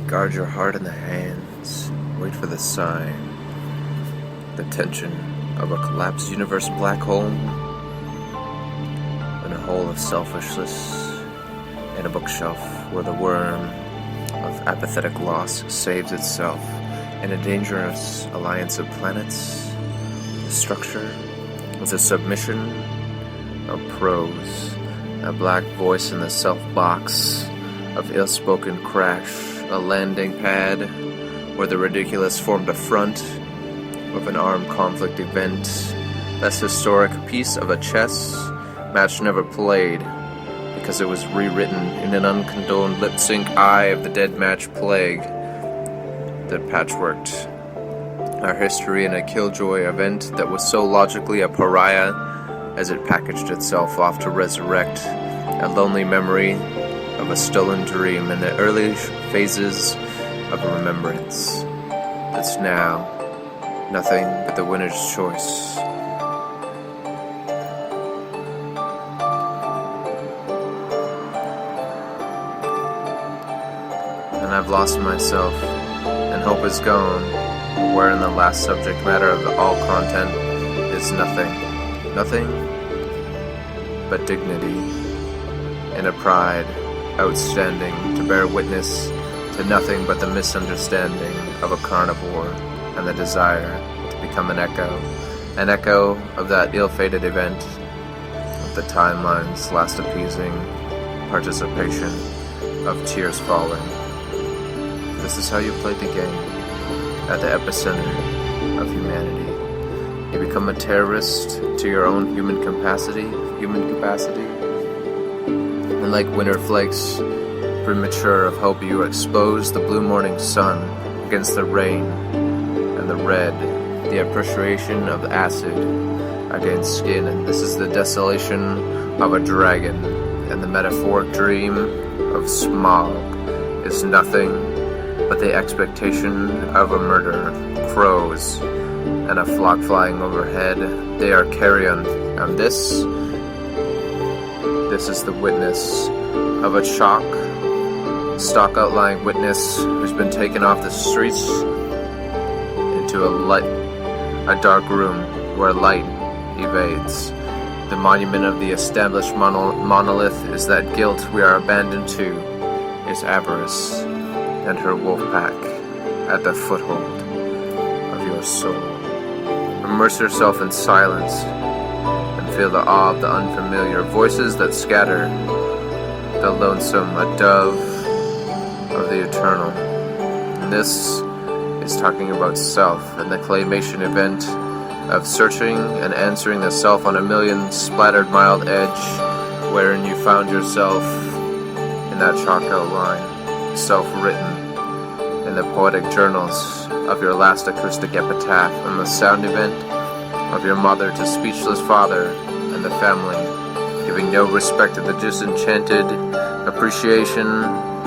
Guard your heart in the hands. Wait for the sign. The tension of a collapsed universe black hole. In a hole of selfishness. In a bookshelf where the worm of apathetic loss saves itself. In a dangerous alliance of planets. The structure is a submission of prose. A black voice in the self-box of ill-spoken crash. A landing pad where the ridiculous formed a front of an armed conflict event. This historic piece of a chess match never played because it was rewritten in an uncondoned lip-sync eye of the dead match plague that patchworked our history in a killjoy event that was so logically a pariah as it packaged itself off to resurrect a lonely memory of a stolen dream in the early phases of a remembrance that's now nothing but the winner's choice. And I've lost myself, and hope is gone, wherein the last subject matter of all content is nothing but dignity and a pride outstanding to bear witness to nothing but the misunderstanding of a carnivore and the desire to become an echo of that ill-fated event of the timeline's last appeasing participation of tears falling. This is how you played the game at the epicenter of humanity. You become a terrorist to your own human capacity, and like winter flakes, premature of hope, you expose the blue morning sun against the rain and the red, the appreciation of acid against skin, and this is the desolation of a dragon, and the metaphoric dream of smog is nothing but the expectation of a murder, crows, and a flock flying overhead. They are carrion, and this is the witness of a stock outlying witness who's been taken off the streets into a dark room where light evades. The monument of the established monolith is that guilt we are abandoned to is avarice and her wolf pack at the foothold of your soul. Immerse yourself in silence and feel the awe of the unfamiliar voices that scatter, the lonesome, a dove of the eternal. And this is talking about self and the claymation event of searching and answering the self on a million splattered mild edge, wherein you found yourself in that chalk outline, self-written in the poetic journals of your last acoustic epitaph, and the sound event of your mother to speechless father and the family, giving no respect to the disenchanted appreciation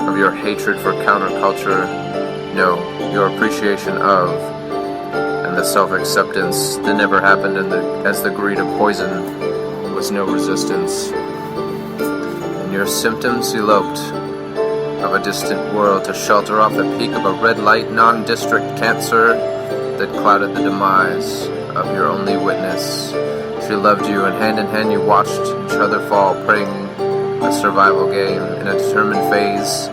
of your hatred for counterculture, no, your appreciation of, and the self-acceptance that never happened as the greed of poison was no resistance. And your symptoms eloped of a distant world to shelter off the peak of a red light non-district cancer that clouded the demise of your only witness. She loved you, and hand in hand you watched each other fall, playing a survival game in a determined phase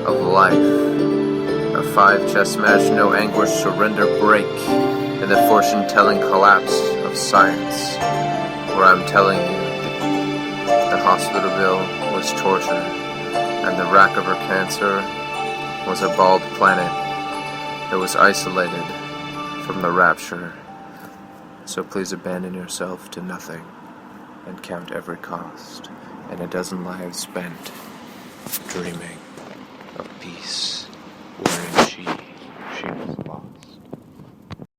of life. A 5 chess match, no anguish, surrender, break, in the fortune-telling collapse of science, where I'm telling you the hospital bill was torture, and the rack of her cancer was a bald planet that was isolated from the rapture. So please abandon yourself to nothing and count every cost, and a dozen lives spent dreaming of peace wherein she